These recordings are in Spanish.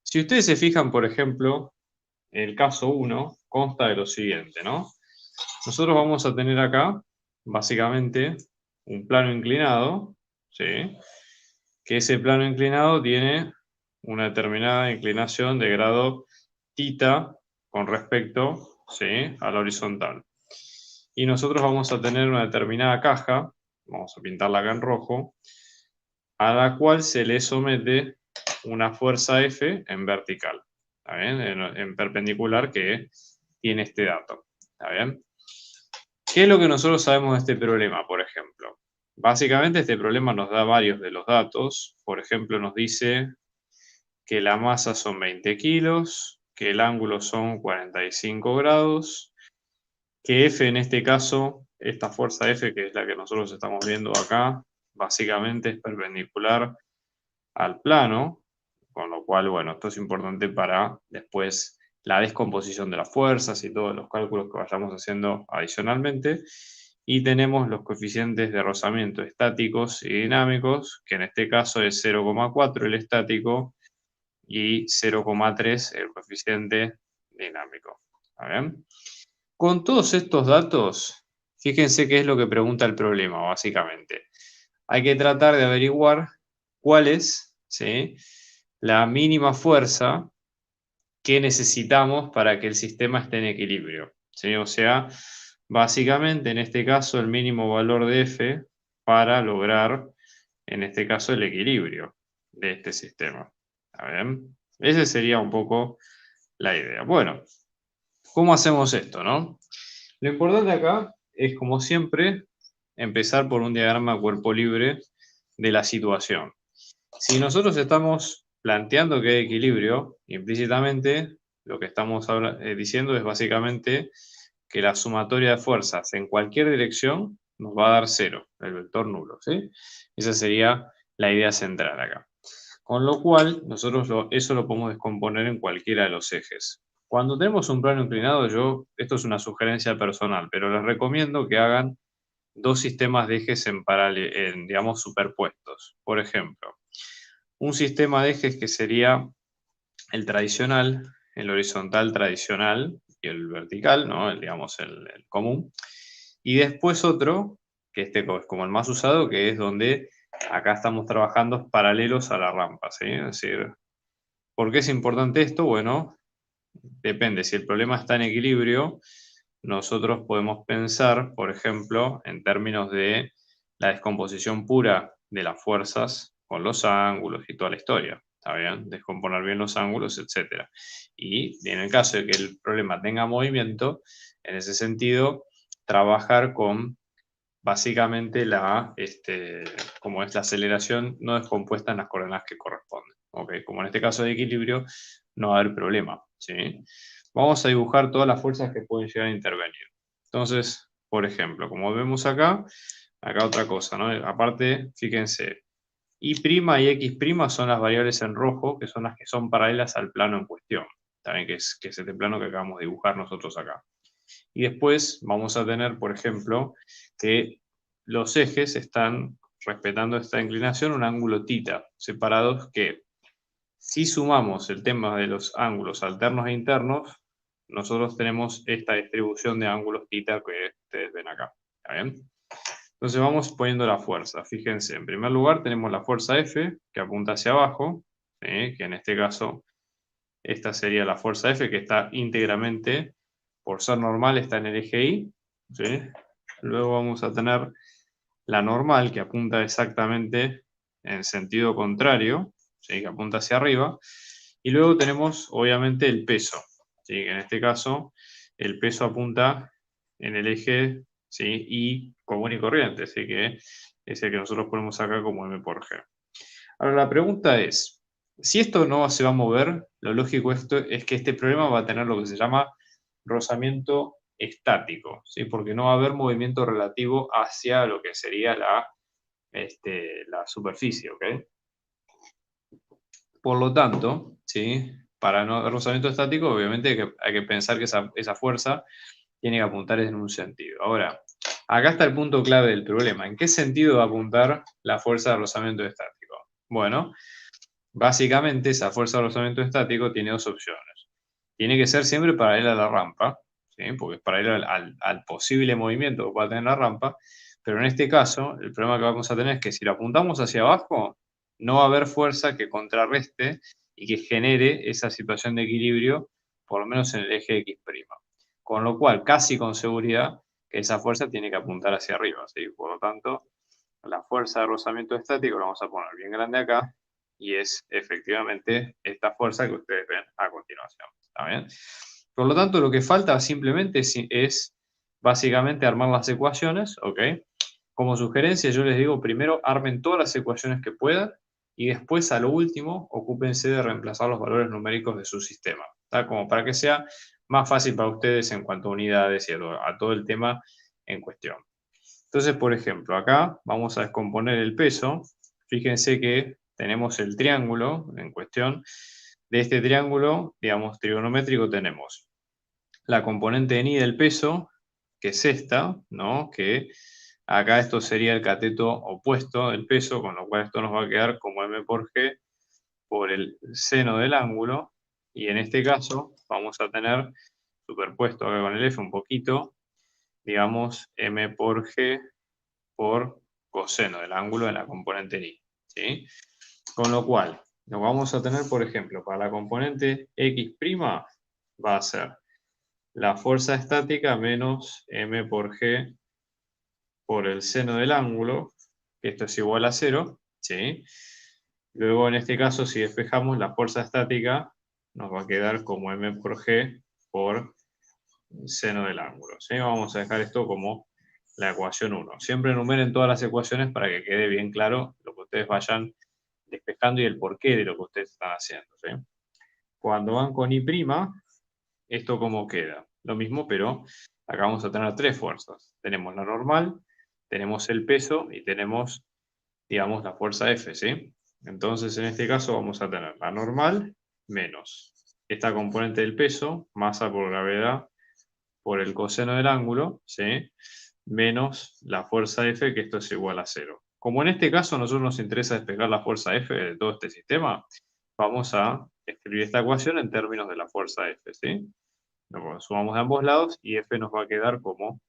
Si ustedes se fijan, por ejemplo, el caso 1 consta de lo siguiente, ¿no? Nosotros vamos a tener acá, básicamente, un plano inclinado, ¿sí? Que ese plano inclinado tiene una determinada inclinación de grado θ con respecto, ¿sí?, a la horizontal. Y nosotros vamos a tener una determinada caja, vamos a pintarla acá en rojo, a la cual se le somete una fuerza F en vertical, ¿está bien? En perpendicular, que tiene este dato, ¿está bien? ¿Qué es lo que nosotros sabemos de este problema, por ejemplo? Básicamente este problema nos da varios de los datos. Por ejemplo, nos dice que la masa son 20 kilos, que el ángulo son 45 grados, que F en este caso, esta fuerza F, que es la que nosotros estamos viendo acá, básicamente es perpendicular al plano, con lo cual, bueno, esto es importante para después la descomposición de las fuerzas y todos los cálculos que vayamos haciendo adicionalmente. Y tenemos los coeficientes de rozamiento estáticos y dinámicos, que en este caso es 0,4 el estático y 0,3 el coeficiente dinámico. ¿Está bien? Con todos estos datos, fíjense qué es lo que pregunta el problema, básicamente. Hay que tratar de averiguar cuál es, ¿sí?, la mínima fuerza que necesitamos para que el sistema esté en equilibrio, ¿sí? O sea, básicamente en este caso el mínimo valor de F para lograr, en este caso, el equilibrio de este sistema. ¿Está bien? Esa sería un poco la idea. Bueno, ¿cómo hacemos esto, no? Lo importante acá es, como siempre, empezar por un diagrama cuerpo libre de la situación. Si nosotros estamos planteando que hay equilibrio, implícitamente lo que estamos diciendo es básicamente que la sumatoria de fuerzas en cualquier dirección nos va a dar cero, el vector nulo, ¿sí? Esa sería la idea central acá. Con lo cual, nosotros eso lo podemos descomponer en cualquiera de los ejes. Cuando tenemos un plano inclinado, esto es una sugerencia personal, pero les recomiendo que hagan dos sistemas de ejes en paralelo, digamos, superpuestos. Por ejemplo, un sistema de ejes que sería el tradicional, el horizontal tradicional y el vertical, ¿no? Digamos, el común. Y después otro, que este es como el más usado, que es donde acá estamos trabajando paralelos a la rampa, ¿sí? Es decir, ¿por qué es importante esto? Bueno, depende. Si el problema está en equilibrio, nosotros podemos pensar, por ejemplo, en términos de la descomposición pura de las fuerzas con los ángulos y toda la historia. ¿Está bien? Descomponer bien los ángulos, etc. Y en el caso de que el problema tenga movimiento, en ese sentido, trabajar con básicamente como es la aceleración no descompuesta en las coordenadas que corresponden. ¿Okay? Como en este caso de equilibrio, no va a haber problema, ¿sí? Vamos a dibujar todas las fuerzas que pueden llegar a intervenir. Entonces, por ejemplo, como vemos acá otra cosa, ¿no? Aparte, fíjense, Y' y X' son las variables en rojo, que son las que son paralelas al plano en cuestión. También que es este plano que acabamos de dibujar nosotros acá. Y después vamos a tener, por ejemplo, que los ejes están respetando esta inclinación un ángulo θ, separados, que si sumamos el tema de los ángulos alternos e internos, nosotros tenemos esta distribución de ángulos θ que ustedes ven acá. ¿Está bien? Entonces vamos poniendo la fuerza. Fíjense, en primer lugar tenemos la fuerza F, que apunta hacia abajo, ¿sí?, que en este caso esta sería la fuerza F, que está íntegramente, por ser normal, está en el eje Y, ¿sí? Luego vamos a tener la normal, que apunta exactamente en sentido contrario, ¿sí?, que apunta hacia arriba. Y luego tenemos, obviamente, el peso, ¿sí?, que en este caso el peso apunta en el eje, ¿sí?, Y común y corriente, ¿sí?, que es el que nosotros ponemos acá como M por G. Ahora la pregunta es, si esto no se va a mover, lo lógico es que este problema va a tener lo que se llama rozamiento estático, ¿sí?, porque no va a haber movimiento relativo hacia lo que sería la superficie, ¿ok? Por lo tanto, ¿sí?, para no haber rozamiento estático, obviamente hay que pensar que esa fuerza tiene que apuntar en un sentido. Ahora, acá está el punto clave del problema. ¿En qué sentido va a apuntar la fuerza de rozamiento estático? Bueno, Básicamente, esa fuerza de rozamiento estático tiene dos opciones. Tiene que ser siempre paralela a la rampa, ¿sí? Porque es paralela al posible movimiento que pueda tener la rampa, pero en este caso, el problema que vamos a tener es que si lo apuntamos hacia abajo, no va a haber fuerza que contrarreste y que genere esa situación de equilibrio, por lo menos en el eje X'. Con lo cual, casi con seguridad, que esa fuerza tiene que apuntar hacia arriba, ¿sí? Por lo tanto, la fuerza de rozamiento estático la vamos a poner bien grande acá, y es efectivamente esta fuerza que ustedes ven a continuación. ¿Está bien? Por lo tanto, lo que falta simplemente es básicamente armar las ecuaciones, ¿ok? Como sugerencia, yo les digo, primero armen todas las ecuaciones que puedan y después, a lo último, ocúpense de reemplazar los valores numéricos de su sistema, ¿tá? Como para que sea más fácil para ustedes en cuanto a unidades y a todo el tema en cuestión. Entonces, por ejemplo, acá vamos a descomponer el peso. Fíjense que tenemos el triángulo en cuestión. De este triángulo, digamos, trigonométrico, tenemos la componente ni del peso, que es esta, ¿no? Que acá esto sería el cateto opuesto del peso, con lo cual esto nos va a quedar como m por g por el seno del ángulo. Y en este caso vamos a tener superpuesto acá con el f un poquito, digamos, m por g por coseno del ángulo de la componente ni, ¿sí? Con lo cual, lo vamos a tener, por ejemplo, para la componente x' va a ser la fuerza estática menos m por g por el seno del ángulo, que esto es igual a 0, ¿sí? Luego, en este caso, si despejamos la fuerza estática, nos va a quedar como m por g por seno del ángulo, ¿sí? Vamos a dejar esto como la ecuación 1. Siempre enumeren todas las ecuaciones para que quede bien claro lo que ustedes vayan despejando y el porqué de lo que ustedes están haciendo, ¿sí? Cuando van con I', ¿esto cómo queda? Lo mismo, pero acá vamos a tener tres fuerzas. Tenemos la normal, tenemos el peso y tenemos, digamos, la fuerza F, ¿sí? Entonces, en este caso vamos a tener la normal menos esta componente del peso, masa por gravedad, por el coseno del ángulo, ¿sí? Menos la fuerza F, que esto es igual a 0. Como en este caso a nosotros nos interesa despejar la fuerza F de todo este sistema, vamos a escribir esta ecuación en términos de la fuerza F, ¿sí? Lo sumamos de ambos lados y F nos va a quedar como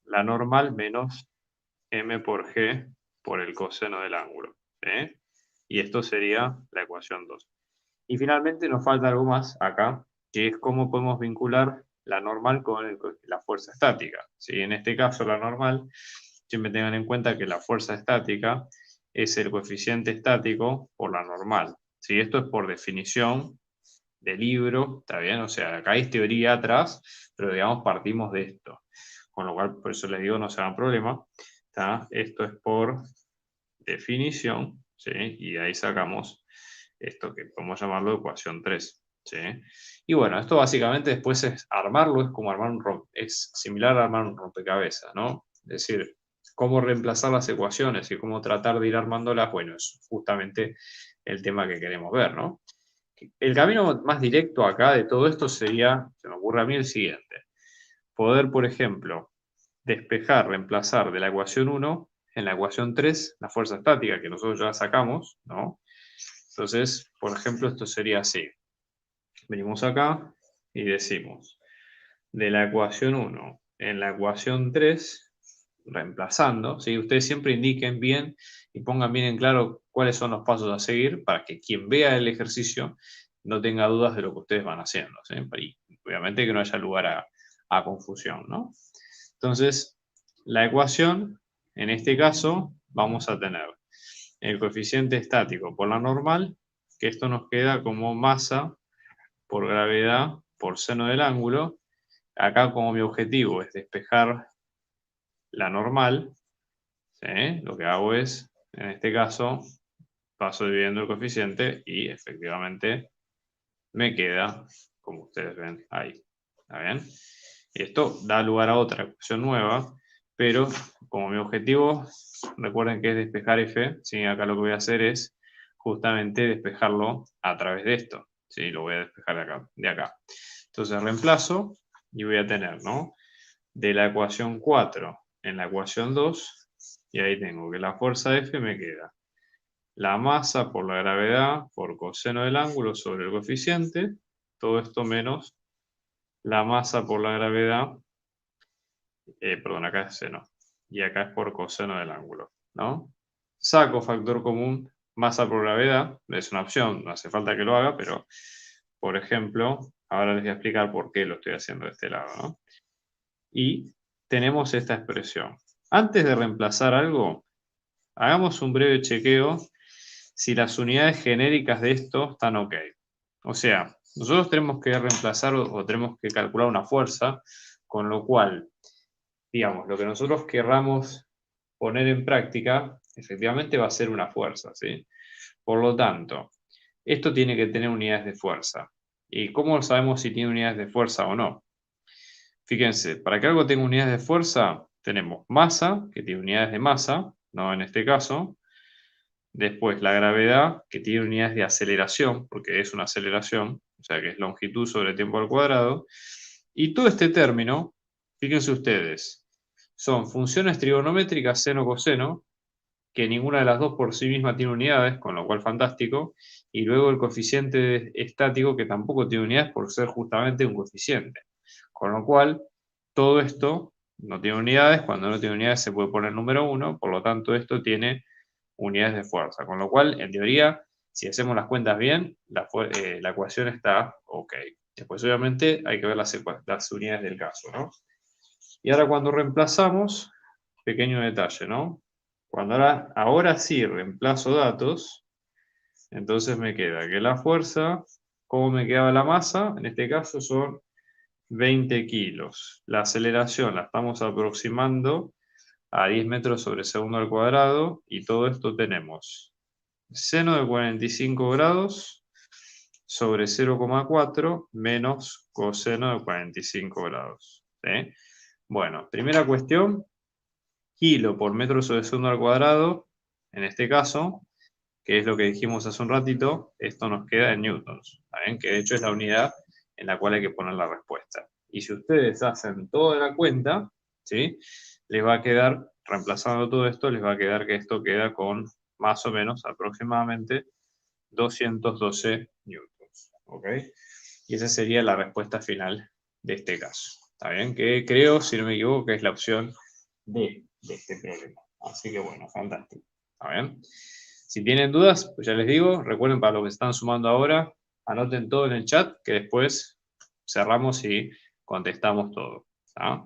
la normal menos m por g por el coseno del ángulo, ¿sí? Y esto sería la ecuación 2. Y finalmente nos falta algo más acá, que es cómo podemos vincular la normal con la fuerza estática, ¿sí? En este caso la normal, siempre tengan en cuenta que la fuerza estática es el coeficiente estático por la normal, ¿sí? Esto es por definición de libro, ¿está bien? O sea, acá hay teoría atrás, pero digamos partimos de esto. Con lo cual, por eso les digo, no se hagan problema, ¿está? Esto es por definición, ¿sí? Y de ahí sacamos esto que podemos llamarlo ecuación 3, ¿sí? Y bueno, esto básicamente después es armarlo, es como armar es similar a armar un rompecabezas, ¿no? Es decir, cómo reemplazar las ecuaciones y cómo tratar de ir armándolas, bueno, es justamente el tema que queremos ver, ¿no? El camino más directo acá de todo esto sería, se me ocurre a mí el siguiente, poder, por ejemplo, despejar, reemplazar de la ecuación 1 en la ecuación 3 la fuerza estática que nosotros ya sacamos, ¿no? Entonces, por ejemplo, esto sería así. Venimos acá y decimos, de la ecuación 1 en la ecuación 3, reemplazando, ¿sí? Ustedes siempre indiquen bien y pongan bien en claro cuáles son los pasos a seguir para que quien vea el ejercicio no tenga dudas de lo que ustedes van haciendo, ¿sí? Y obviamente que no haya lugar a confusión, ¿no? Entonces, la ecuación, en este caso, vamos a tener el coeficiente estático por la normal, que esto nos queda como masa por gravedad por seno del ángulo. Acá como mi objetivo es despejar la normal, ¿sí? Lo que hago es, en este caso, paso dividiendo el coeficiente y efectivamente me queda, como ustedes ven ahí. ¿Está bien? Y esto da lugar a otra ecuación nueva, pero como mi objetivo, recuerden que es despejar f, ¿sí? Acá lo que voy a hacer es justamente despejarlo a través de esto, ¿sí? Lo voy a despejar de acá. Entonces reemplazo y voy a tener, ¿no? De la ecuación 4 en la ecuación 2, y ahí tengo que la fuerza F me queda la masa por la gravedad por coseno del ángulo sobre el coeficiente, todo esto menos la masa por la gravedad, perdón, acá es seno, y acá es por coseno del ángulo, ¿no? Saco factor común, masa por gravedad, es una opción, no hace falta que lo haga, pero, por ejemplo, ahora les voy a explicar por qué lo estoy haciendo de este lado, ¿no? Y tenemos esta expresión. Antes de reemplazar algo, hagamos un breve chequeo si las unidades genéricas de esto están ok. O sea, nosotros tenemos que reemplazar o tenemos que calcular una fuerza, con lo cual, digamos, lo que nosotros querramos poner en práctica, efectivamente va a ser una fuerza, ¿sí? Por lo tanto, esto tiene que tener unidades de fuerza. ¿Y cómo sabemos si tiene unidades de fuerza o no? Fíjense, para que algo tenga unidades de fuerza, tenemos masa, que tiene unidades de masa, no en este caso. Después la gravedad, que tiene unidades de aceleración, porque es una aceleración, o sea que es longitud sobre tiempo al cuadrado. Y todo este término, fíjense ustedes, son funciones trigonométricas seno-coseno, que ninguna de las dos por sí misma tiene unidades, con lo cual fantástico, y luego el coeficiente estático, que tampoco tiene unidades por ser justamente un coeficiente. Con lo cual, todo esto no tiene unidades, cuando no tiene unidades se puede poner número 1, por lo tanto esto tiene unidades de fuerza, con lo cual, en teoría, si hacemos las cuentas bien, la ecuación está ok. Después, obviamente, hay que ver las unidades del caso, ¿no? Y ahora cuando reemplazamos, pequeño detalle, ¿no? Cuando ahora sí reemplazo datos, entonces me queda que la fuerza, ¿cómo me quedaba la masa? En este caso son 20 kilos. La aceleración la estamos aproximando a 10 metros sobre segundo al cuadrado, y todo esto tenemos seno de 45 grados sobre 0,4 menos coseno de 45 grados. ¿Sí? Bueno, primera cuestión, kilo por metro sobre segundo al cuadrado, en este caso, que es lo que dijimos hace un ratito, esto nos queda en newtons, ¿saben? Que de hecho es la unidad en la cual hay que poner la respuesta. Y si ustedes hacen toda la cuenta, ¿sí? Les va a quedar, reemplazando todo esto, les va a quedar que esto queda con más o menos aproximadamente 212 newtons, ¿ok? Y esa sería la respuesta final de este caso, ¿está bien? Que creo, si no me equivoco, que es la opción D de este problema. Así que bueno, fantástico, ¿está bien? Si tienen dudas, pues ya les digo, recuerden para los que están sumando ahora, anoten todo en el chat, que después cerramos y contestamos todo, ¿está?